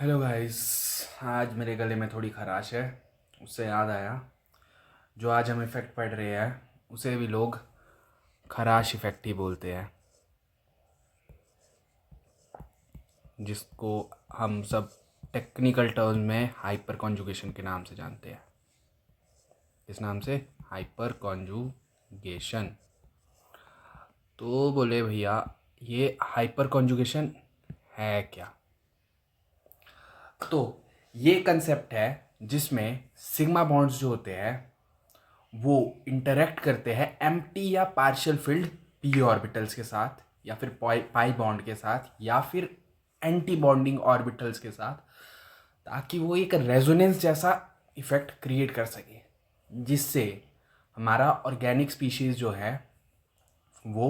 Hello guys. आज मेरे गले में थोड़ी खराश है। उससे याद आया, जो आज हम इफ़ेक्ट पढ़ रहे हैं उसे भी लोग खराश इफ़ेक्ट ही बोलते हैं, जिसको हम सब टेक्निकल टर्म में हाइपर कॉन्जुगेशन के नाम से जानते हैं। इस नाम से हाइपर कॉन्जुगेशन। तो बोले भैया, ये हाइपर कॉन्जुगेशन है क्या? तो ये कंसेप्ट है जिसमें सिग्मा बॉन्ड्स जो होते हैं वो इंटरेक्ट करते हैं एम्प्टी या पार्शियल फिल्ड पी ऑर्बिटल्स के साथ, या फिर पाई बॉन्ड के साथ, या फिर एंटी बॉन्डिंग ऑर्बिटल्स के साथ, ताकि वो एक रेजोनेंस जैसा इफेक्ट क्रिएट कर सके, जिससे हमारा ऑर्गेनिक स्पीशीज जो है वो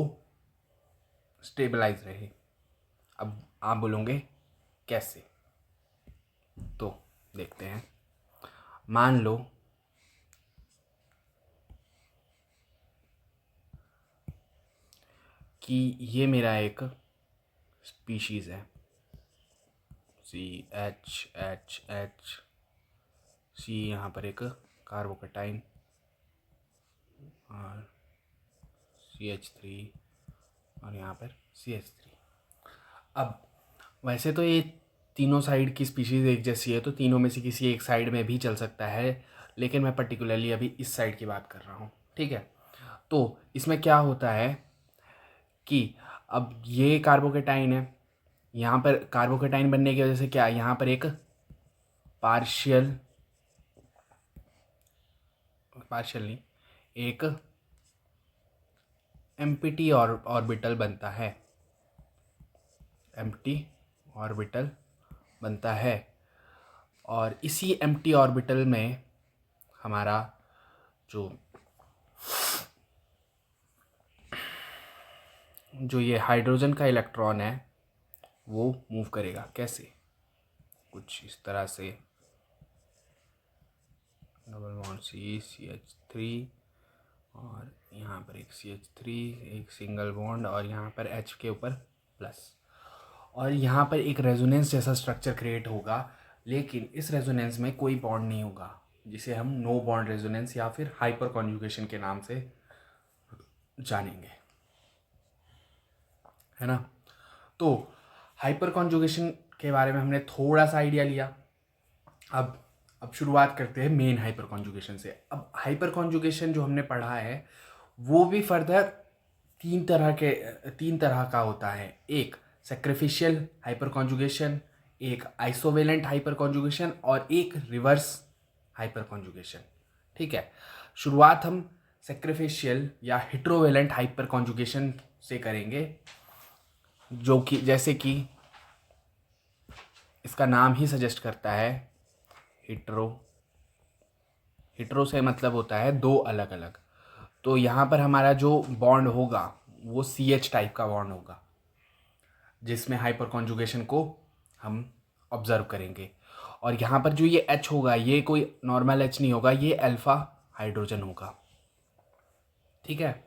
स्टेबलाइज रहे। अब आप बोलोगे कैसे? तो देखते हैं। मान लो कि ये मेरा एक स्पीशीज़ है, CH सी, यहाँ पर एक कार्बोकेटाइन और CH3 और यहाँ पर CH3। अब वैसे तो ये तीनों साइड की स्पीशीज़ एक जैसी है, तो तीनों में से किसी एक साइड में भी चल सकता है, लेकिन मैं पर्टिकुलरली अभी इस साइड की बात कर रहा हूँ। ठीक है। तो इसमें क्या होता है कि अब ये कार्बोकेटाइन है, यहाँ पर कार्बोकेटाइन बनने की वजह से क्या, यहाँ पर एक पार्शियल पार्शियल नहीं, एक एम्प्टी ऑर्बिटल बनता है। एम्प्टी ऑर्बिटल बनता है, और इसी एम्प्टी ऑर्बिटल में हमारा जो जो ये हाइड्रोजन का इलेक्ट्रॉन है वो मूव करेगा। कैसे? कुछ इस तरह से, डबल बॉन्ड CH3 और यहाँ पर एक CH3, एक सिंगल बॉन्ड, और यहाँ पर H के ऊपर प्लस, और यहाँ पर एक रेजोनेंस जैसा स्ट्रक्चर क्रिएट होगा, लेकिन इस रेजोनेंस में कोई बॉन्ड नहीं होगा, जिसे हम नो बॉन्ड रेजोनेंस या फिर हाइपर कॉन्जुगेशन के नाम से जानेंगे, है ना। तो हाइपर कॉन्जुगेशन के बारे में हमने थोड़ा सा आइडिया लिया। अब शुरुआत करते हैं मेन हाइपर कॉन्जुगेशन से। अब हाइपर कॉन्जुगेशन जो हमने पढ़ा है वो भी फर्दर तीन तरह का होता है। एक सैक्रिफिशियल हाइपर कॉन्जुगेशन, एक आइसोवेलेंट हाइपर कॉन्जुगेशन, और एक रिवर्स हाइपर कॉन्जुगेशन। ठीक है। शुरुआत हम सैक्रिफिशियल या हेट्रोवेलेंट हाइपर कॉन्जुगेशन से करेंगे, जो कि जैसे कि इसका नाम ही सजेस्ट करता है, हिट्रो। हिट्रो से मतलब होता है दो अलग अलग। तो यहाँ पर हमारा जो बॉन्ड होगा वो CH टाइप का बॉन्ड होगा, जिसमें हाइपर कॉन्जुगेशन को हम ऑब्जर्व करेंगे। और यहाँ पर जो ये H होगा ये कोई नॉर्मल H नहीं होगा, ये अल्फा हाइड्रोजन होगा। ठीक है।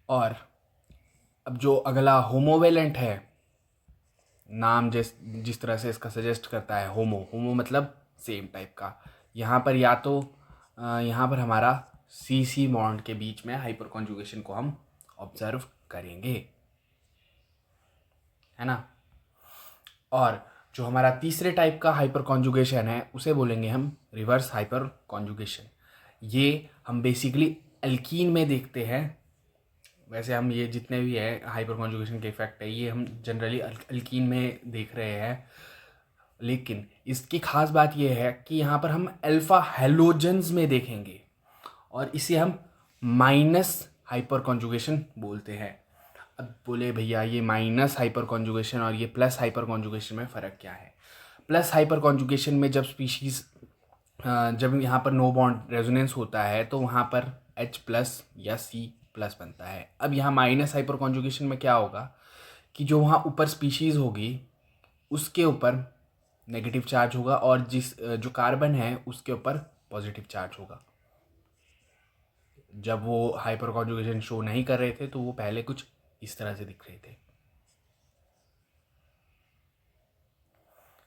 और अब जो अगला होमोवेलेंट है, नाम जिस तरह से इसका सजेस्ट करता है, होमो होमो मतलब सेम टाइप का। यहाँ पर या तो यहाँ पर हमारा CC बॉन्ड के बीच में हाइपर कॉन्जुगेशन को हम ऑब्जर्व करेंगे, है ना। और जो हमारा तीसरे टाइप का हाइपर कॉन्जुगेशन है उसे बोलेंगे हम रिवर्स हाइपर कॉन्जुगेशन। ये हम बेसिकली एल्कीन में देखते हैं। वैसे हम ये जितने भी है हाइपर कॉन्जुगेशन के इफेक्ट है, ये हम जनरली एल्कीन में देख रहे हैं, लेकिन इसकी खास बात यह है कि यहाँ पर हम अल्फा हेलोजन्स में देखेंगे, और इसे हम माइनस हाइपर कॉन्जुगेशन बोलते हैं। अब बोले भैया, ये माइनस हाइपर कॉन्जुगेशन और ये प्लस हाइपर कॉन्जुगेशन में फ़र्क क्या है? प्लस हाइपर कॉन्जुगेशन में जब यहाँ पर नो बॉन्ड रेजोनेंस होता है तो वहाँ पर H प्लस या C प्लस बनता है। अब यहाँ माइनस हाइपर कॉन्जुगेशन में क्या होगा कि जो वहाँ ऊपर स्पीशीज़ होगी उसके ऊपर नेगेटिव चार्ज होगा, और जो कार्बन है उसके ऊपर पॉजिटिव चार्ज होगा। जब वो हाइपर कॉन्जुगेशन शो नहीं कर रहे थे तो वो पहले कुछ इस तरह से दिख रहे थे।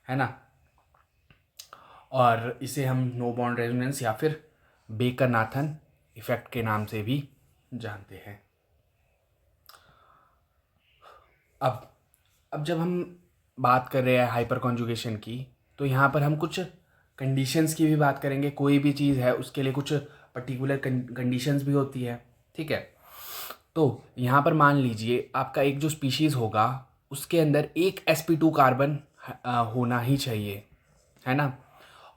है ना। और इसे हम नो बॉन्ड रेजोनेंस या फिर बेकर नाथन इफेक्ट के नाम से भी जानते हैं। अब जब हम बात कर रहे हैं हाइपर कॉन्जुगेशन की, तो यहाँ पर हम कुछ कंडीशंस की भी बात करेंगे। कोई भी चीज़ है उसके लिए कुछ पर्टिकुलर कंडीशंस भी होती है, ठीक है। तो यहाँ पर मान लीजिए आपका एक जो स्पीशीज़ होगा उसके अंदर एक sp2 कार्बन होना ही चाहिए, है ना।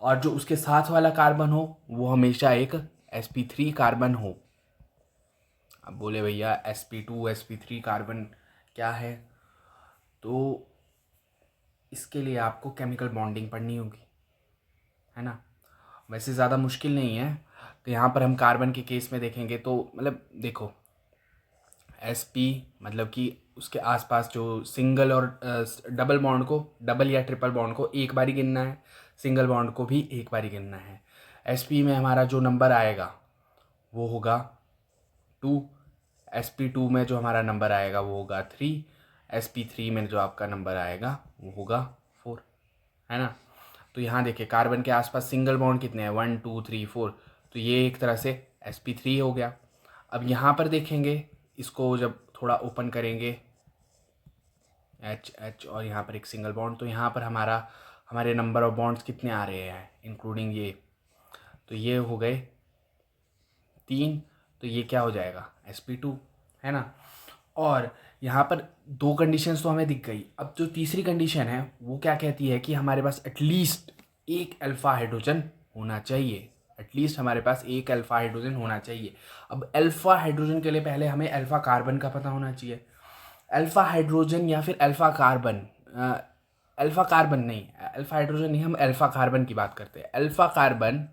और जो उसके साथ वाला कार्बन हो वो हमेशा एक sp3 कार्बन हो। अब बोले भैया sp2 sp3 कार्बन क्या है, तो इसके लिए आपको केमिकल बॉन्डिंग पढ़नी होगी, है ना। वैसे ज़्यादा मुश्किल नहीं है। तो यहाँ पर हम कार्बन के केस में देखेंगे तो मतलब देखो sp मतलब कि उसके आसपास जो सिंगल और डबल बॉन्ड को, डबल या ट्रिपल बॉन्ड को एक बारी गिनना है, सिंगल बॉन्ड को भी एक बारी गिनना है। sp में हमारा जो नंबर आएगा वो होगा 2, sp2 में जो हमारा नंबर आएगा वो होगा 3, sp3 में जो आपका नंबर आएगा वो होगा 4, है ना। तो यहाँ देखिए कार्बन के आसपास सिंगल बॉन्ड कितने हैं, 1 2 3 4, तो ये एक तरह से sp3 हो गया। अब यहाँ पर देखेंगे, इसको जब थोड़ा ओपन करेंगे H और यहाँ पर एक सिंगल बॉन्ड, तो यहाँ पर हमारे नंबर ऑफ बॉन्ड्स कितने आ रहे हैं इंक्लूडिंग ये, तो ये हो गए 3, तो ये क्या हो जाएगा sp2, है ना। और यहाँ पर 2 कंडीशंस तो हमें दिख गई। अब जो तीसरी कंडीशन है वो क्या कहती है कि हमारे पास एटलीस्ट एक अल्फ़ा हाइड्रोजन होना चाहिए, एटलीस्ट हमारे पास एक अल्फ़ा हाइड्रोजन होना चाहिए। अब अल्फ़ा हाइड्रोजन के लिए पहले हमें अल्फ़ा कार्बन का पता होना चाहिए। अल्फ़ा हाइड्रोजन या फिर अल्फ़ा कार्बन, अल्फ़ा कार्बन नहीं, अल्फ़ा हाइड्रोजन नहीं, हम अल्फ़ा कार्बन की बात करते हैं। अल्फ़ा कार्बन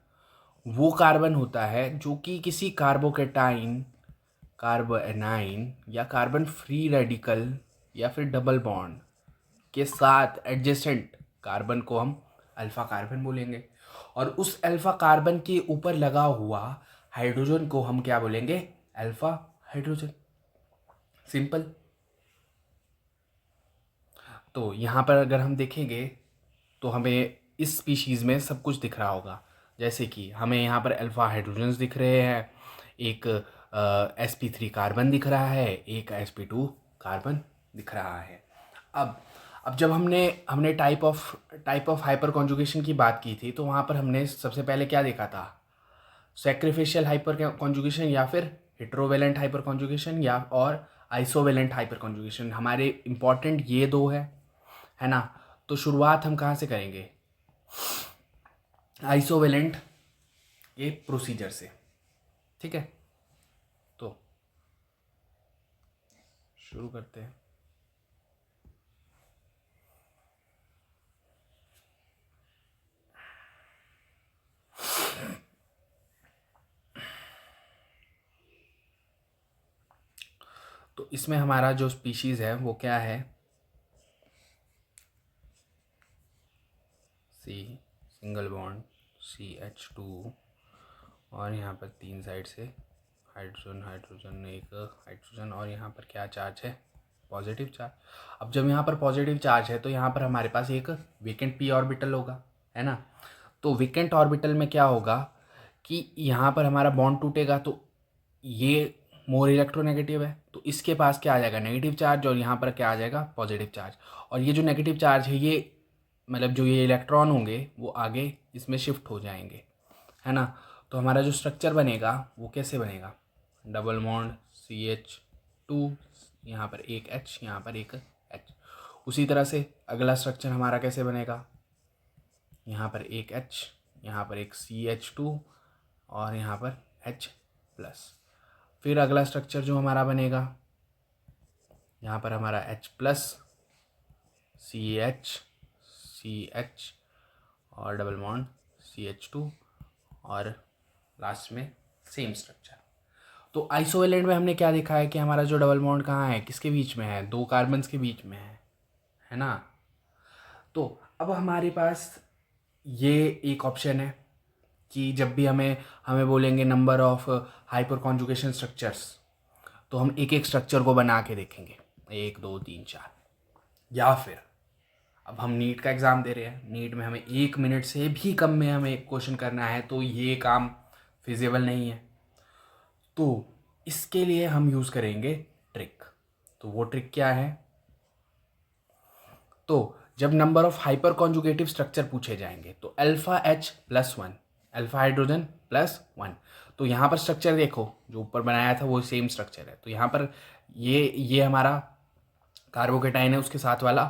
वो कार्बन होता है जो कि किसी कार्बोकेटाइन, कार्बोएनाइन या कार्बन फ्री रेडिकल या फिर डबल बॉन्ड के साथ एडजेसेंट कार्बन को हम अल्फ़ा कार्बन बोलेंगे। और उस अल्फ़ा कार्बन के ऊपर लगा हुआ हाइड्रोजन को हम क्या बोलेंगे, अल्फ़ा हाइड्रोजन। सिंपल। तो यहाँ पर अगर हम देखेंगे तो हमें इस स्पीशीज़ में सब कुछ दिख रहा होगा। जैसे कि हमें यहाँ पर अल्फ़ा हाइड्रोजन्स दिख रहे हैं, एक sp3 कार्बन दिख रहा है, एक sp2 कार्बन दिख रहा है। अब जब हमने टाइप ऑफ हाइपर कॉन्जुगेशन की बात की थी, तो वहाँ पर हमने सबसे पहले क्या देखा था, सैक्रिफिशियल हाइपर कॉन्जुगेशन या फिर हेट्रोवेलेंट हाइपर कॉन्जुगेशन या और आइसोवेलेंट हाइपर कॉन्जुगेशन। हमारे इम्पॉर्टेंट ये 2 है ना। तो शुरुआत हम कहाँ से करेंगे, आइसोवेलेंट ये प्रोसीजर से, ठीक है। तो शुरू करते हैं। तो इसमें हमारा जो स्पीशीज़ है वो क्या है, सी सिंगल बॉन्ड CH2 और यहाँ पर 3 साइड से हाइड्रोजन हाइड्रोजन, एक हाइड्रोजन, और यहाँ पर क्या चार्ज है, पॉजिटिव चार्ज। अब जब यहाँ पर पॉजिटिव चार्ज है तो यहाँ पर हमारे पास एक वेकेंट p ऑर्बिटल होगा, है ना। तो वेकेंट ऑर्बिटल में क्या होगा कि यहाँ पर हमारा बॉन्ड टूटेगा, तो ये मोर इलेक्ट्रोनेगेटिव है, तो इसके पास क्या आ जाएगा, नेगेटिव चार्ज, और यहाँ पर क्या आ जाएगा, पॉजिटिव चार्ज। और ये जो नेगेटिव चार्ज है ये मतलब जो ये इलेक्ट्रॉन होंगे वो आगे इसमें शिफ्ट हो जाएंगे, है ना। तो हमारा जो स्ट्रक्चर बनेगा वो कैसे बनेगा, डबल बॉन्ड CH2, यहाँ पर एक H, यहाँ पर एक H। उसी तरह से अगला स्ट्रक्चर हमारा कैसे बनेगा, यहाँ पर एक H, यहाँ पर एक CH2 और यहाँ पर H प्लस। फिर अगला स्ट्रक्चर जो हमारा बनेगा, यहाँ पर हमारा H प्लस, CH और डबल बॉन्ड CH2 और लास्ट में सेम स्ट्रक्चर। तो आइसोवेलेंट में हमने क्या देखा है कि हमारा जो डबल बॉन्ड कहाँ है, किसके बीच में है, 2 कार्बन्स के बीच में है ना। तो अब हमारे पास ये एक ऑप्शन है कि जब भी हमें बोलेंगे number of hyper conjugation structures, तो हम एक एक स्ट्रक्चर को बना के देखेंगे, 1 2 3 4। या फिर अब हम नीट का एग्ज़ाम दे रहे हैं, नीट में हमें 1 मिनट से भी कम में हमें क्वेश्चन करना है, तो ये काम फिजिबल नहीं है। तो इसके लिए हम यूज़ करेंगे ट्रिक। तो वो ट्रिक क्या है? तो जब number of hyperconjugative structure पूछे जाएंगे तो alpha H plus 1, alpha hydrogen plus 1, तो यहाँ पर स्ट्रक्चर देखो जो ऊपर बनाया था वो सेम स्ट्रक्चर है। तो यहाँ पर ये हमारा कार्बोकेटाइन है, उसके साथ वाला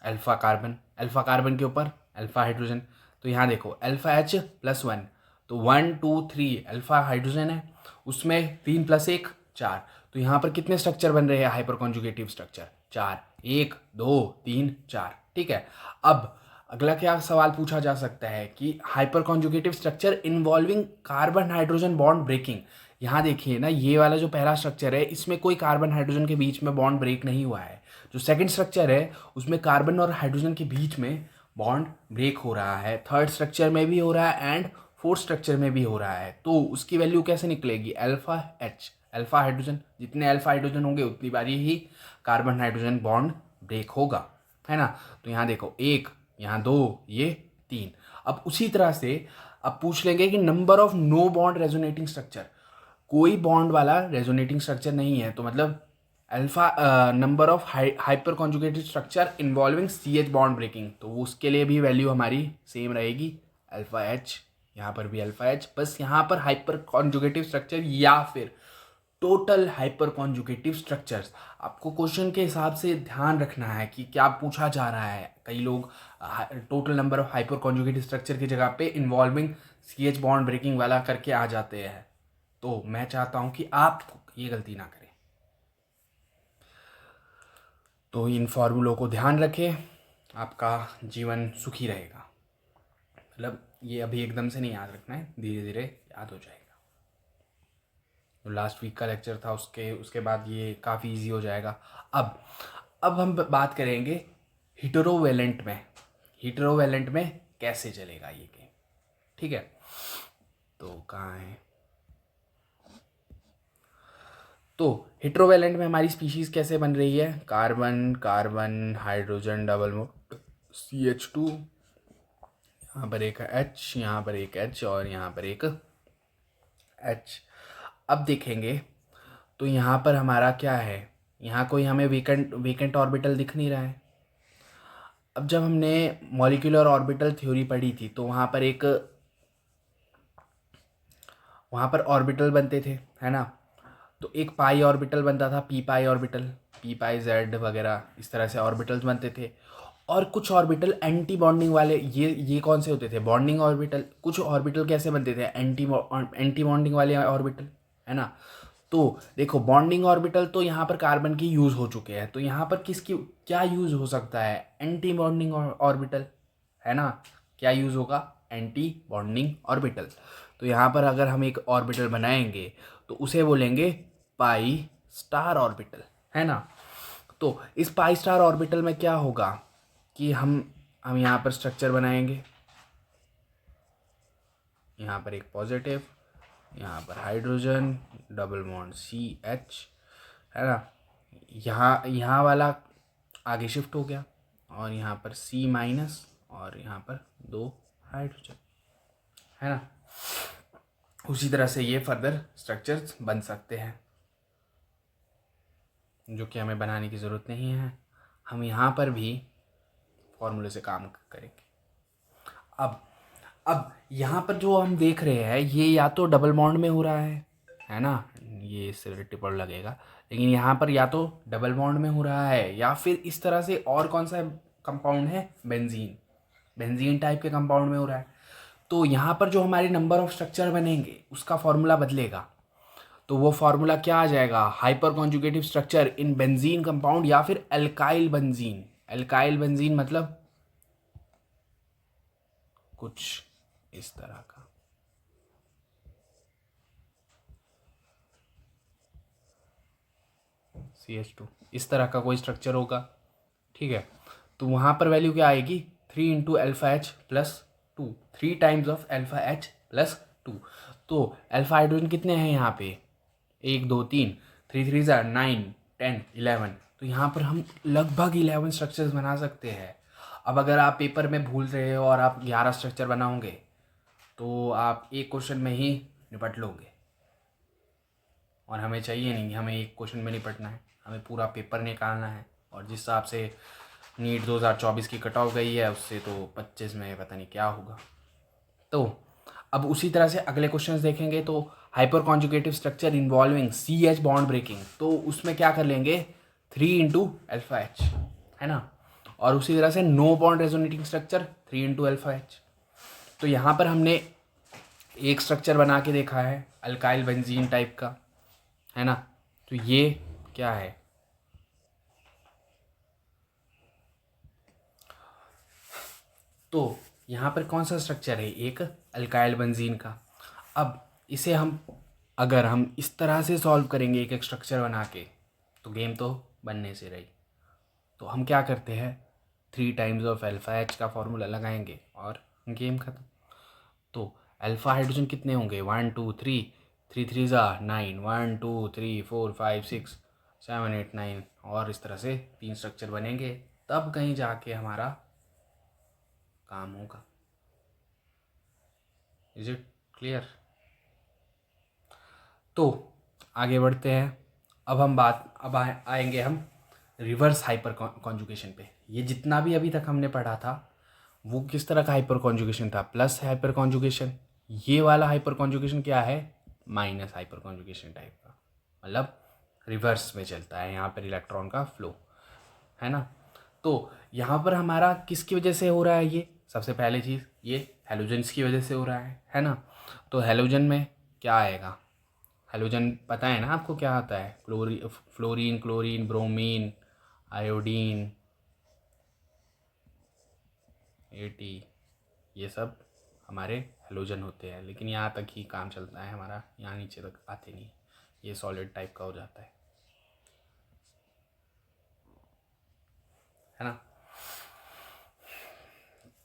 अल्फा कार्बन के ऊपर अल्फा हाइड्रोजन। तो यहाँ देखो अल्फा H प्लस 1, तो 1 2 3 अल्फा हाइड्रोजन है, उसमें 3 + 1 4। तो यहाँ पर कितने स्ट्रक्चर बन रहे हैं हाइपर कॉन्जुगेटिव स्ट्रक्चर? 4, 1 2 3 4। ठीक है। अब अगला क्या सवाल पूछा जा सकता है कि hyperconjugative structure involving carbon hydrogen bond breaking. यहाँ देखिए ना, ये वाला जो पहला स्ट्रक्चर है इसमें कोई कार्बन हाइड्रोजन के बीच में बॉन्ड ब्रेक नहीं हुआ है। जो सेकंड स्ट्रक्चर है उसमें कार्बन और हाइड्रोजन के बीच में बॉन्ड ब्रेक हो रहा है, थर्ड स्ट्रक्चर में भी हो रहा है एंड फोर्थ स्ट्रक्चर में भी हो रहा है। तो उसकी वैल्यू कैसे निकलेगी? अल्फा H, अल्फा हाइड्रोजन, जितने अल्फा हाइड्रोजन होंगे उतनी बारी ही कार्बन हाइड्रोजन बॉन्ड ब्रेक होगा, है ना। तो यहाँ देखो 1, यहाँ 2, ये 3। अब उसी तरह से अब पूछ लेंगे कि number of no bond resonating structure, कोई बॉन्ड वाला रेजोनेटिंग स्ट्रक्चर नहीं है, तो मतलब alpha number of hyperconjugated structure involving CH bond breaking, तो उसके लिए भी वैल्यू हमारी सेम रहेगी अल्फा H, यहाँ पर भी अल्फा H, बस यहाँ पर हाइपर कॉन्जुगेटिव स्ट्रक्चर या फिर टोटल हाइपर कॉन्जुगेटिव स्ट्रक्चर्स। आपको क्वेश्चन के हिसाब से ध्यान रखना है कि क्या पूछा जा रहा है। कई लोग total number of hyperconjugative structure की जगह पे इन्वॉल्विंग CH बॉन्ड ब्रेकिंग वाला करके आ जाते हैं, तो मैं चाहता हूं कि आप ये गलती ना करें। तो इन फॉर्मूलों को ध्यान रखें, आपका जीवन सुखी रहेगा। मतलब ये अभी एकदम से नहीं याद रखना है, धीरे धीरे याद हो जाएगा। जो लास्ट वीक का लेक्चर था उसके बाद ये काफ़ी इजी हो जाएगा। अब हम बात करेंगे हिटेरोवेलेंट में कैसे चलेगा ये गेम। ठीक है, तो कहाँ है? तो हेटेरोवेलेंट में हमारी स्पीशीज़ कैसे बन रही है? Carbon carbon hydrogen double bond CH2, यहाँ पर एक H, यहाँ पर एक H और यहाँ पर एक H। अब देखेंगे तो यहाँ पर हमारा क्या है, यहाँ कोई हमें वेकेंट ऑर्बिटल दिख नहीं रहा है। अब जब हमने मॉलिक्यूलर ऑर्बिटल थ्योरी पढ़ी थी तो वहाँ पर ऑर्बिटल बनते थे, है ना। तो एक पाई ऑर्बिटल बनता था, पी पाई ऑर्बिटल, पी पाई जेड वगैरह, इस तरह से ऑर्बिटल्स बनते थे। और कुछ ऑर्बिटल एंटी बॉन्डिंग वाले, ये कौन से होते थे? Bonding orbital. कुछ ऑर्बिटल कैसे बनते थे? एंटी बॉन्डिंग वाले ऑर्बिटल, है ना। तो देखो बॉन्डिंग ऑर्बिटल तो यहाँ पर कार्बन की यूज़ हो चुके हैं, तो यहाँ पर किसकी क्या यूज़ हो सकता है? एंटी बॉन्डिंग ऑर्बिटल, है ना। क्या यूज़ होगा? Anti bonding orbital. तो यहाँ पर अगर हम एक ऑर्बिटल बनाएंगे तो उसे बोलेंगे पाई स्टार ऑर्बिटल, है ना। तो इस पाई स्टार ऑर्बिटल में क्या होगा कि हम यहाँ पर स्ट्रक्चर बनाएंगे, यहाँ पर एक पॉजिटिव, यहाँ पर हाइड्रोजन डबल बॉन्ड CH, है ना। यहाँ वाला आगे शिफ्ट हो गया और यहाँ पर C- और यहाँ पर 2 हाइड्रोजन, है ना। उसी तरह से ये फर्दर स्ट्रक्चर्स बन सकते हैं जो कि हमें बनाने की ज़रूरत नहीं है, हम यहाँ पर भी फॉर्मूले से काम करेंगे। अब यहाँ पर जो हम देख रहे हैं ये या तो डबल बॉन्ड में हो रहा है ना, ये इससे टिपल लगेगा, लेकिन यहाँ पर या तो डबल बॉन्ड में हो रहा है या फिर इस तरह से और कौन सा कंपाउंड है? बेंजीन टाइप के कंपाउंड में हो रहा है। तो यहाँ पर जो हमारे नंबर ऑफ स्ट्रक्चर बनेंगे उसका फॉर्मूला बदलेगा। तो वो फार्मूला क्या आ जाएगा? Hyper conjugative structure in benzene compound या फिर एल्काइल बेंजीन मतलब कुछ इस तरह का। CH2 इस तरह का कोई स्ट्रक्चर होगा, ठीक है। तो वहाँ पर वैल्यू क्या आएगी? 3 × alpha H + 2, 3 times of alpha H + 2। तो अल्फा हाइड्रोजन कितने हैं यहाँ पे? 1 2 3, 3 3 9 10 11। तो यहाँ पर हम लगभग 11 स्ट्रक्चर्स बना सकते हैं। अब अगर आप पेपर में भूल रहे हो और आप 11 स्ट्रक्चर बनाओगे तो आप एक क्वेश्चन में ही निपट लोगे, और हमें चाहिए नहीं, हमें एक क्वेश्चन में निपटना है, हमें पूरा पेपर निकालना है। और जिस हिसाब से नीट 2024 की कट ऑफ गई है उससे तो 25 में पता नहीं क्या होगा। तो अब उसी तरह से अगले क्वेश्चंस देखेंगे। तो hyperconjugative structure involving C H bond breaking, तो उसमें क्या कर लेंगे 3 इंटू अल्फा एच, है ना। और उसी तरह से no bond resonating structure 3 into alpha H. तो यहाँ पर हमने एक स्ट्रक्चर बना के देखा है अल्काइल बेंजीन टाइप का, है ना। तो ये क्या है, तो यहाँ पर कौन सा स्ट्रक्चर है, एक अल्काइल बेंजीन का। अब इसे अगर हम इस तरह से सॉल्व करेंगे एक एक स्ट्रक्चर बना के, तो गेम तो बनने से रही। तो हम क्या करते हैं 3 टाइम्स ऑफ अल्फा एच का फॉर्मूला लगाएंगे और गेम खत्म। तो अल्फा हाइड्रोजन कितने होंगे 1 2 3, 3 3 ज़ा 9, 1 2 3 4 5 6 7 8 9, और इस तरह से 3 स्ट्रक्चर बनेंगे, तब कहीं जाके हमारा काम होगा। Is it clear. तो आगे बढ़ते हैं। अब आएंगे हम रिवर्स हाइपर कॉन्जुगेशन पे। ये जितना भी अभी तक हमने पढ़ा था वो किस तरह का हाइपर कॉन्जुगेशन था, प्लस हाइपर कॉन्जुगेशन। ये वाला हाइपर कॉन्जुगेशन क्या है, माइनस हाइपर कॉन्जुगेशन टाइप का, मतलब रिवर्स में चलता है यहाँ पर इलेक्ट्रॉन का फ्लो, है ना। तो यहाँ पर हमारा किसकी वजह से हो रहा है, ये सबसे पहले चीज़ ये हेलोजन्स की वजह से हो रहा है ना। तो हेलोजन में क्या आएगा, हेलोजन पता है ना आपको क्या आता है, fluorine, chlorine, bromine, iodine, eighty, ये सब हमारे हेलोजन होते हैं। लेकिन यहाँ तक ही काम चलता है हमारा, यहाँ नीचे तक आते नहीं, ये सॉलिड टाइप का हो जाता है ना।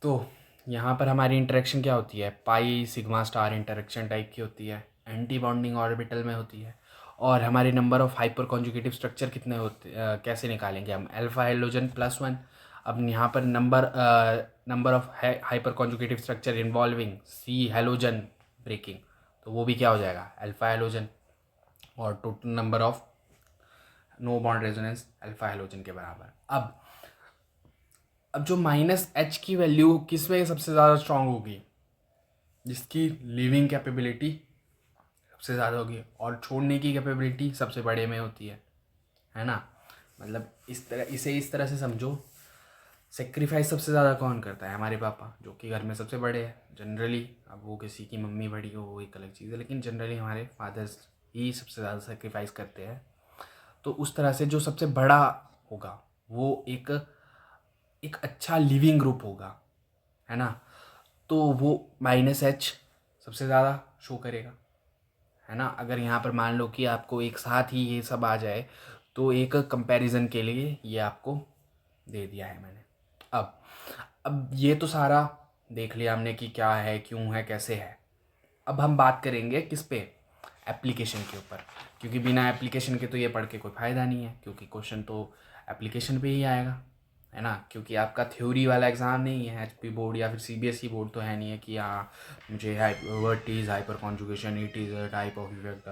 तो यहाँ पर हमारी इंटरेक्शन क्या होती है, pi sigma star interaction type की होती है, एंटी बॉन्डिंग ऑर्बिटल में होती है। और हमारे number of hyperconjugative structure कितने होते, कैसे निकालेंगे हम, अल्फा हेलोजन +1। अब यहाँ पर number of hyperconjugative structure involving C halogen breaking, तो वो भी क्या हो जाएगा अल्फा हेलोजन। और total number of no bond resonance alpha halogen के बराबर। अब जो -H की वैल्यू किस में सबसे ज़्यादा स्ट्रांग होगी, जिसकी लिविंग कैपेबिलिटी सबसे ज़्यादा होगी और छोड़ने की कैपेबिलिटी सबसे बड़े में होती है ना। मतलब इस तरह से समझो, सेक्रीफाइस सबसे ज़्यादा कौन करता है, हमारे पापा, जो कि घर में सबसे बड़े हैं जनरली। अब वो किसी की मम्मी बड़ी हो वो एक अलग चीज़ है, लेकिन जनरली हमारे फादर्स ही सबसे ज़्यादा सेक्रीफाइस करते हैं। तो उस तरह से जो सबसे बड़ा होगा वो एक अच्छा लिविंग ग्रुप होगा, है ना। तो वो -H सबसे ज़्यादा शो करेगा, है ना। अगर यहाँ पर मान लो कि आपको एक साथ ही ये सब आ जाए, तो एक कंपैरिजन के लिए ये आपको दे दिया है मैंने। अब ये तो सारा देख लिया हमने कि क्या है, क्यों है, कैसे है। अब हम बात करेंगे किस पे, एप्लीकेशन के ऊपर, क्योंकि बिना एप्लीकेशन के तो ये पढ़ के कोई फ़ायदा नहीं है, क्योंकि क्वेश्चन तो एप्लीकेशन पे ही आएगा, है ना। क्योंकि आपका थ्योरी वाला एग्ज़ाम नहीं है, एचपी बोर्ड या फिर सीबीएसई बोर्ड तो है नहीं है कि हाँ मुझे what is hyper conjugation, it is a type of effect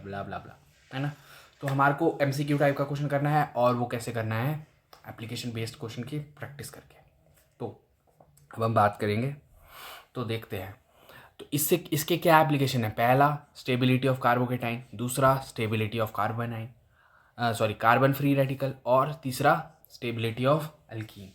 blah blah blah, है ना। तो हमारे को एमसीक्यू टाइप का क्वेश्चन करना है, और वो कैसे करना है, एप्लीकेशन बेस्ड क्वेश्चन की प्रैक्टिस करके। तो अब हम बात करेंगे, तो देखते हैं। तो इसके क्या एप्लीकेशन है, पहला स्टेबिलिटी ऑफ कार्बोकेटाइन, दूसरा stability of carbon free radical, और तीसरा स्टेबिलिटी ऑफ अल्कीन,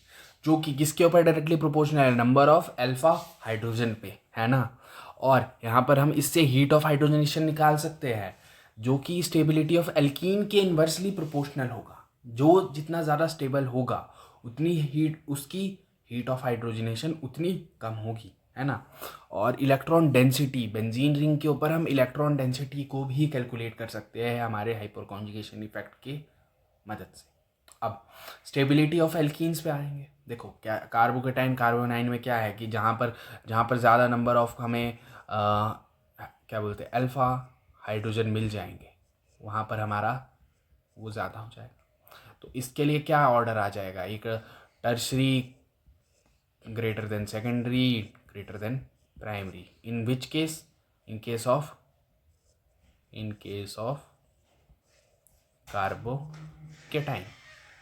जो कि किसके ऊपर डायरेक्टली प्रोपोर्शनल है, नंबर ऑफ अल्फा हाइड्रोजन पे, है ना। और यहाँ पर हम इससे हीट ऑफ हाइड्रोजनेशन निकाल सकते हैं, जो कि स्टेबिलिटी ऑफ एल्कीन के इन्वर्सली प्रोपोर्शनल होगा। जो जितना ज़्यादा स्टेबल होगा उतनी हीट ऑफ हाइड्रोजनेशन उतनी कम होगी, है ना। और इलेक्ट्रॉन डेंसिटी, बेंजीन रिंग के ऊपर हम इलेक्ट्रॉन डेंसिटी को भी कैलकुलेट कर सकते हैं हमारे हाइपर कॉन्जुगेशन इफेक्ट की मदद से। अब स्टेबिलिटी ऑफ एल्कीन्स पे आएंगे। देखो क्या कार्बोकेटाइन कार्बोनाइन में क्या है कि जहाँ पर ज़्यादा नंबर ऑफ हमें क्या बोलते हैं अल्फ़ा हाइड्रोजन मिल जाएंगे, वहाँ पर हमारा वो ज़्यादा हो जाएगा। तो इसके लिए क्या ऑर्डर आ जाएगा, एक tertiary greater than secondary, greater than primary. In which case? In case of carbocation,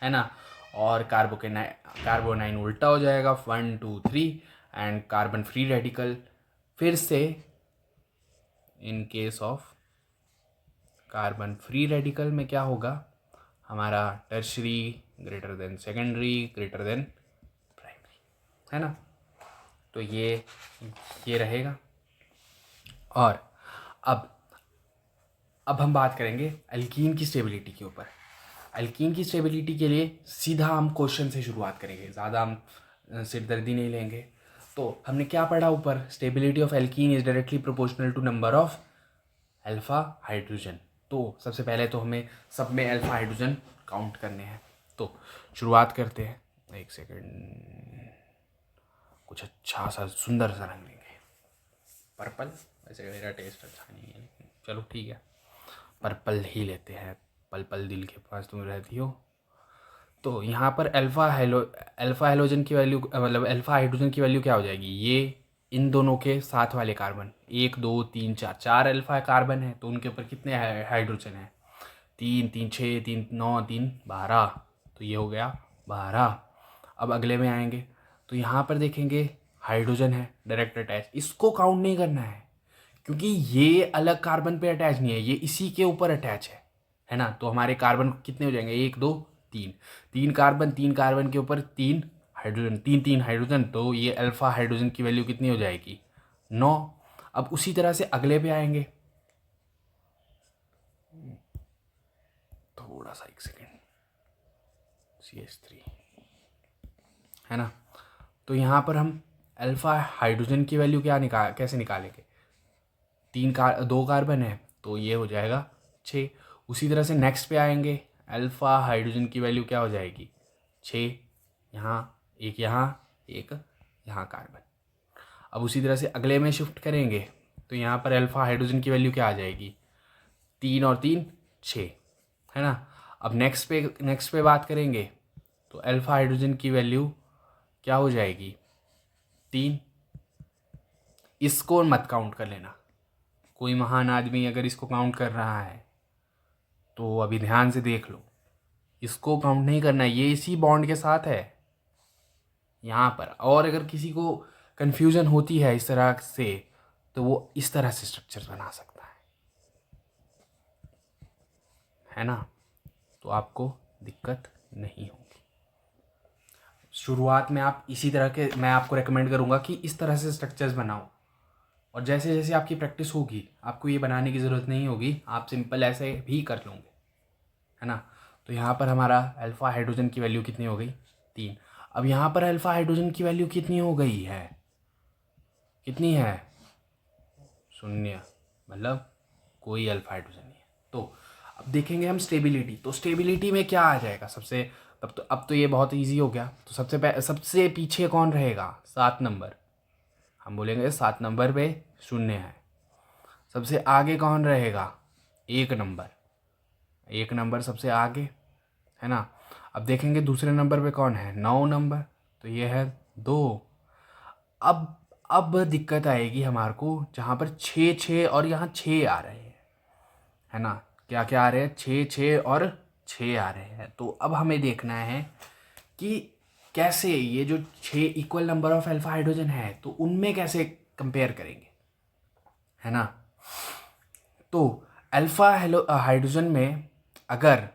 है ना। और कार्बोनाइन उल्टा हो जाएगा 1 2 3 एंड कार्बन फ्री रेडिकल। फिर से in case of carbon free radical में क्या होगा, हमारा tertiary greater than secondary greater than primary, है ना। तो ये रहेगा। और अब हम बात करेंगे अल्कीन की स्टेबिलिटी के ऊपर। अल्कीन की स्टेबिलिटी के लिए सीधा हम क्वेश्चन से शुरुआत करेंगे, ज़्यादा हम सिरदर्दी नहीं लेंगे। तो हमने क्या पढ़ा ऊपर, stability of alkene is directly proportional to number of alpha hydrogen. तो सबसे पहले तो हमें सब में अल्फा हाइड्रोजन काउंट करने हैं। तो शुरुआत करते हैं, एक सेकेंड, कुछ अच्छा सा सुंदर सा रंग लेंगे, पर्पल। वैसे मेरा टेस्ट अच्छा नहीं है लेकिन चलो ठीक है, पर्पल ही लेते हैं, पल पल दिल के पास तुम रहती हो। तो यहाँ पर अल्फा हेलोजन की वैल्यू, मतलब अल्फा हाइड्रोजन की वैल्यू क्या हो जाएगी, ये इन दोनों के साथ वाले कार्बन 1 2 3 4, 4 अल्फा कार्बन है, तो उनके ऊपर कितने हाइड्रोजन है, 3 3 6 3 9 3 12, तो ये हो गया 12। अब अगले में आएंगे तो यहाँ पर देखेंगे हाइड्रोजन है डायरेक्ट अटैच, इसको काउंट नहीं करना है क्योंकि ये अलग कार्बन पे अटैच नहीं है, ये इसी के ऊपर अटैच है ना। तो हमारे कार्बन कितने हो जाएंगे, 1 2 3, 3 कार्बन के ऊपर 3 हाइड्रोजन, 3 हाइड्रोजन, तो ये अल्फा हाइड्रोजन की वैल्यू कितनी हो जाएगी, 9। अब उसी तरह से अगले पे आएंगे, थोड़ा सा एक सेकेंड, CH3, है ना। तो यहाँ पर हम अल्फा हाइड्रोजन की वैल्यू कैसे निकालेंगे, 2 कार्बन है तो ये हो जाएगा 6। उसी तरह से नेक्स्ट पे आएंगे, अल्फा हाइड्रोजन की वैल्यू क्या हो जाएगी, 6, यहाँ एक यहाँ कार्बन। अब उसी तरह से अगले में शिफ्ट करेंगे तो यहाँ पर अल्फा हाइड्रोजन की वैल्यू क्या आ जाएगी, 3 और 3 6, है ना। अब नेक्स्ट पे बात करेंगे तो अल्फा हाइड्रोजन की वैल्यू क्या हो जाएगी, 3। इसको मत काउंट कर लेना, कोई महान आदमी अगर इसको काउंट कर रहा है तो अभी ध्यान से देख लो, इसको काउंट नहीं करना है, ये इसी बॉन्ड के साथ है यहाँ पर। और अगर किसी को कन्फ्यूज़न होती है इस तरह से तो वो इस तरह से स्ट्रक्चर बना सकता है ना। तो आपको दिक्कत नहीं होगी। शुरुआत में आप इसी तरह के, मैं आपको रेकमेंड करूँगा कि इस तरह से स्ट्रक्चर्स बनाओ, और जैसे जैसे आपकी प्रैक्टिस होगी आपको ये बनाने की ज़रूरत नहीं होगी, आप सिंपल ऐसे भी कर लोगे, है ना। तो यहाँ पर हमारा अल्फा हाइड्रोजन की वैल्यू कितनी हो गई, 3। अब यहाँ पर अल्फा हाइड्रोजन की वैल्यू कितनी हो गई है, कितनी है, 0, मतलब कोई अल्फा हाइड्रोजन नहीं है। तो अब देखेंगे हम स्टेबिलिटी, तो स्टेबिलिटी में क्या आ जाएगा सबसे, अब तो ये बहुत इजी हो गया। तो सबसे पीछे कौन रहेगा, 7 नंबर, हम बोलेंगे 7 नंबर पे 0 है। सबसे आगे कौन रहेगा, 1 नंबर, 1 नंबर सबसे आगे, है ना। अब देखेंगे दूसरे नंबर पे कौन है, 9 नंबर, तो ये है 2। अब दिक्कत आएगी हमारे को जहाँ पर 6 6 और यहाँ 6 आ रहे हैं, है ना। क्या क्या आ रहे हैं, 6 6 और 6 आ रहे हैं। तो अब हमें देखना है कि कैसे ये जो 6 equal number of alpha hydrogen है तो उनमें कैसे कंपेयर करेंगे, है ना। तो अल्फा हाइड्रोजन में अगर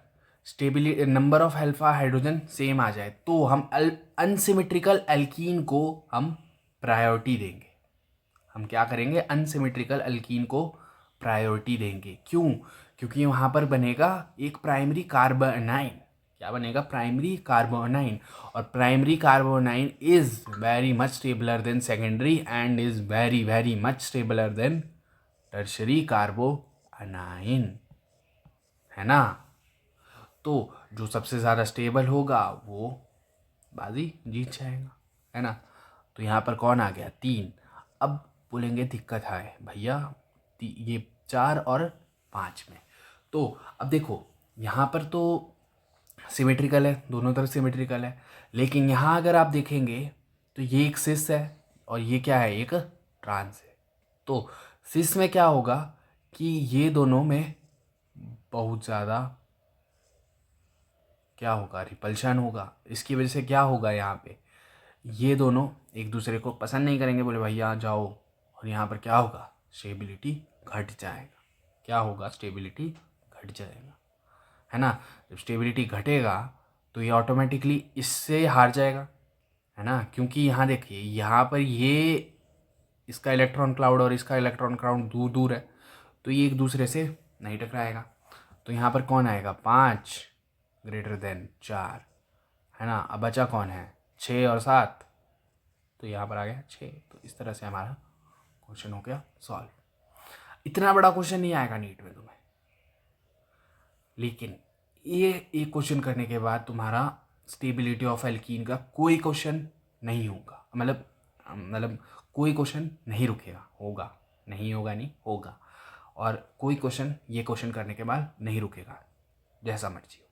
stability number of alpha hydrogen same आ जाए तो हम अनसिमेट्रिकल एल्कीन को हम प्रायोरिटी देंगे। हम क्या करेंगे, अनसिमेट्रिकल एल्कीन को प्रायोरिटी देंगे। क्यों, क्योंकि वहाँ पर बनेगा एक प्राइमरी कार्बोनाइन, क्या बनेगा, प्राइमरी कार्बोनाइन, और primary carbanion is very much stabler than secondary and is very very much stabler than tertiary carbanion, है ना। तो जो सबसे ज़्यादा स्टेबल होगा वो बाजी जीत जाएगा, है ना। तो यहाँ पर कौन आ गया, 3। अब बोलेंगे दिक्कत है भैया ये 4 और 5 में। तो अब देखो यहाँ पर तो सिमेट्रिकल है, दोनों तरफ सिमेट्रिकल है, लेकिन यहाँ अगर आप देखेंगे तो ये एक सिस है और ये क्या है, एक ट्रांस है। तो सिस में क्या होगा कि ये दोनों में बहुत ज़्यादा क्या होगा, रिपल्शन होगा। इसकी वजह से क्या होगा, यहाँ पे ये दोनों एक दूसरे को पसंद नहीं करेंगे, बोले भैया जाओ। और यहाँ पर क्या होगा, स्टेबिलिटी घट जाएगा। क्या होगा, स्टेबिलिटी घट जाएगा, है ना। जब स्टेबिलिटी घटेगा तो ये ऑटोमेटिकली इससे हार जाएगा, है ना। क्योंकि यहाँ देखिए, यहाँ पर ये इसका इलेक्ट्रॉन क्लाउड और इसका इलेक्ट्रॉन क्लाउड दूर दूर है, तो ये एक दूसरे से नहीं टकराएगा। तो यहाँ पर कौन आएगा, 5 ग्रेटर देन 4, है ना। अब बचा कौन है, 6 और 7, तो यहाँ पर आ गया 6। तो इस तरह से हमारा क्वेश्चन हो गया सॉल्व। इतना बड़ा क्वेश्चन नहीं आएगा नीट में तुम्हें, लेकिन ये एक क्वेश्चन करने के बाद तुम्हारा स्टेबिलिटी ऑफ एल्कीन का कोई क्वेश्चन नहीं होगा, मतलब कोई क्वेश्चन नहीं रुकेगा, होगा नहीं, होगा नहीं, होगा। और कोई क्वेश्चन ये क्वेश्चन करने के बाद नहीं रुकेगा, जैसा मर्जी हो,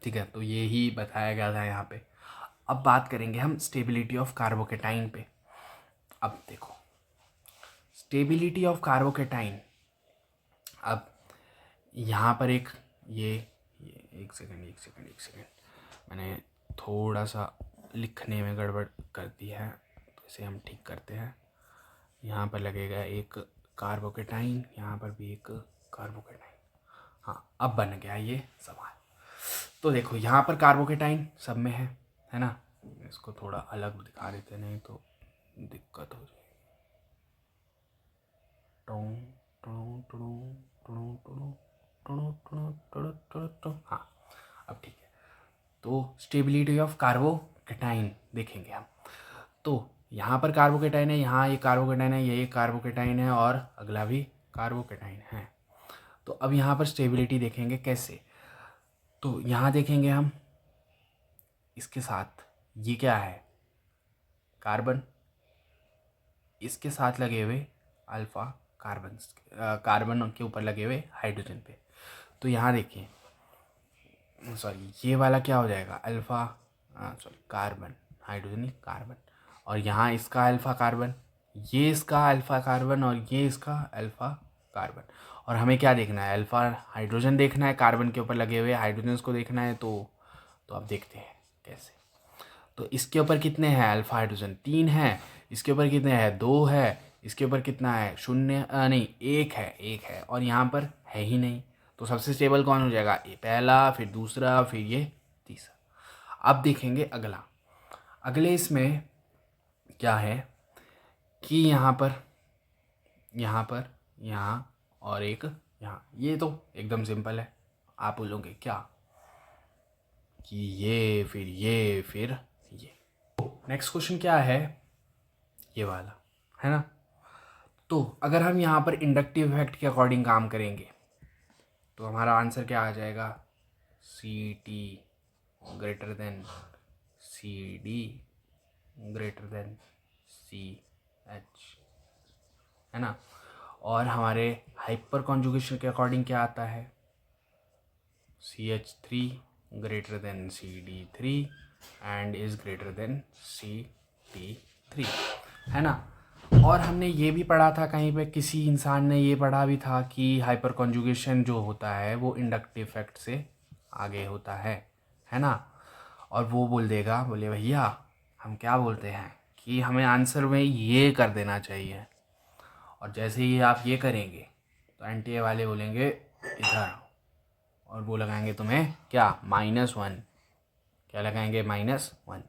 ठीक है। तो ये ही बताया गया था यहाँ पे। अब बात करेंगे हम स्टेबिलिटी ऑफ कार्बोकेटाइन पे। अब देखो, स्टेबिलिटी ऑफ कार्बोकेटाइन, अब यहाँ पर एक ये एक सेकंड मैंने थोड़ा सा लिखने में गड़बड़ कर दी है, तो इसे हम ठीक करते हैं। यहाँ पर लगेगा एक कार्बोकेटाइन, यहाँ पर भी एक कार्बोकेटाइन। हाँ, अब बन गया ये सवाल। तो देखो, यहाँ पर कार्बोकेटाइन सब में है ना। इसको थोड़ा अलग दिखा देते, नहीं तो दिक्कत हो जाएगी। हाँ, अब ठीक है। तो स्टेबिलिटी ऑफ कार्बोकेटाइन देखेंगे हम। तो यहाँ पर कार्बोकेटाइन है, यहाँ ये कार्बोकेटाइन है, ये कार्बोकेटाइन है और अगला भी कार्बोकेटाइन है। तो अब यहाँ पर स्टेबिलिटी देखेंगे कैसे। तो यहाँ देखेंगे हम, इसके साथ ये क्या है, कार्बन, इसके साथ लगे हुए अल्फ़ा कार्बन के ऊपर लगे हुए हाइड्रोजन पे। तो यहाँ देखिए, सॉरी, ये वाला क्या हो जाएगा, अल्फ़ा कार्बन, हाइड्रोजन कार्बन, और यहाँ इसका अल्फ़ा कार्बन, ये इसका अल्फ़ा कार्बन और ये इसका अल्फ़ा कार्बन। और हमें क्या देखना है, अल्फ़ा हाइड्रोजन देखना है, कार्बन के ऊपर लगे हुए हाइड्रोजन को देखना है। तो अब देखते हैं कैसे। तो इसके ऊपर कितने हैं अल्फ़ा हाइड्रोजन, 3 है। इसके ऊपर कितने हैं, 2 है। इसके ऊपर कितना है, 0 नहीं, 1 है। और यहाँ पर है ही नहीं। तो सबसे स्टेबल कौन हो जाएगा, ये पहला, फिर दूसरा, फिर ये तीसरा। अब देखेंगे अगला। अगले इसमें क्या है कि यहाँ और एक यहाँ। ये तो एकदम सिंपल है। आप बोलोगे क्या कि ये फिर ये फिर ये। नेक्स्ट क्वेश्चन क्या है, ये वाला, है ना। तो अगर हम यहाँ पर इंडक्टिव इफेक्ट के अकॉर्डिंग काम करेंगे तो हमारा आंसर क्या आ जाएगा, Ct greater than Cd greater than Ch, है ना। और हमारे हाइपर कॉन्जुगेशन के अकॉर्डिंग क्या आता है, CH3 greater than CD3 and is greater than CD3, है ना। और हमने ये भी पढ़ा था कहीं पे, किसी इंसान ने ये पढ़ा भी था कि हाइपर कॉन्जुगेशन जो होता है वो इंडक्टिव इफेक्ट से आगे होता है ना। और वो बोल देगा, बोले भैया हम क्या बोलते हैं कि हमें आंसर में ये कर देना चाहिए। और जैसे ही आप ये करेंगे तो एनटीए वाले बोलेंगे इधर, और वो लगाएंगे तुम्हें क्या, -1। क्या लगाएंगे, -1,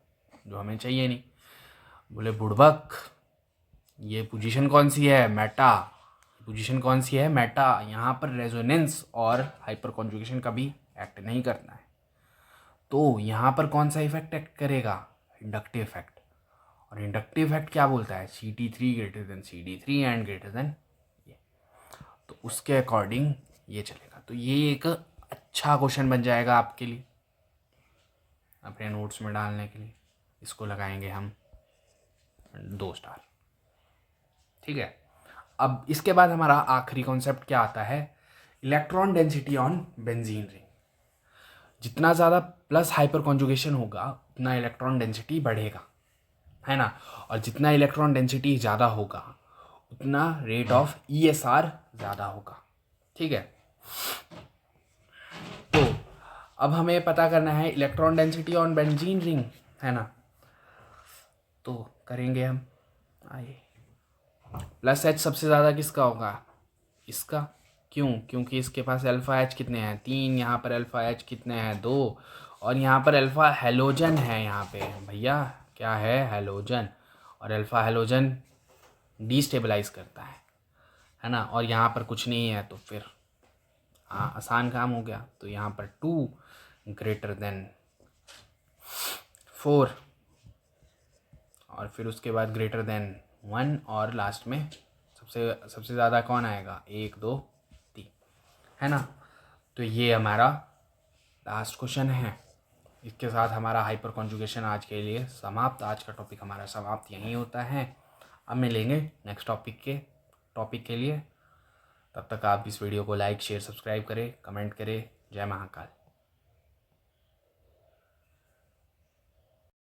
जो हमें चाहिए नहीं। बोले बुड़बक, ये पोजीशन कौन सी है, मेटा। पोजीशन कौन सी है, मेटा। यहाँ पर रेजोनेंस और हाइपर कॉन्जुगेशन कभी एक्ट नहीं करना है। तो यहाँ पर कौन सा इफेक्ट एक्ट करेगा, इंडक्टिव इफेक्ट। और इंडक्टिव इफेक्ट क्या बोलता है, Ct3 greater than CD3 and greater than ये। तो उसके अकॉर्डिंग ये चलेगा। तो ये एक अच्छा क्वेश्चन बन जाएगा आपके लिए, अपने नोट्स में डालने के लिए। इसको लगाएंगे हम 2 स्टार, ठीक है। अब इसके बाद हमारा आखिरी कॉन्सेप्ट क्या आता है, electron density on benzene ring. जितना ज़्यादा प्लस हाइपर कॉन्जुगेशन होगा उतना इलेक्ट्रॉन डेंसिटी बढ़ेगा, है ना। और जितना इलेक्ट्रॉन डेंसिटी ज़्यादा होगा उतना रेट ऑफ ESR ज़्यादा होगा, ठीक है। तो अब हमें पता करना है electron density on benzene ring, है ना। तो करेंगे हम, आइए। +H सबसे ज़्यादा किसका होगा, इसका। क्यों, क्योंकि इसके पास अल्फ़ा H कितने हैं, 3, यहाँ पर अल्फ़ा H कितने हैं, 2, और यहाँ पर अल्फ़ा हेलोजन है, यहाँ पे भैया क्या है, हेलोजन। और अल्फ़ा हेलोजन डीस्टेबलाइज करता है ना। और यहाँ पर कुछ नहीं है तो फिर आसान काम हो गया। तो यहाँ पर 2 ग्रेटर देन 4, और फिर उसके बाद ग्रेटर देन 1, और लास्ट में सबसे ज़्यादा कौन आएगा, 1, 2, 3, है ना। तो ये हमारा लास्ट क्वेश्चन है। इसके साथ हमारा हाइपर कॉन्जुगेशन आज के लिए समाप्त। आज का टॉपिक हमारा समाप्त यहीं होता है। अब मिलेंगे नेक्स्ट टॉपिक के लिए। तब तक आप इस वीडियो को लाइक शेयर सब्सक्राइब करें, कमेंट करें। जय महाकाल।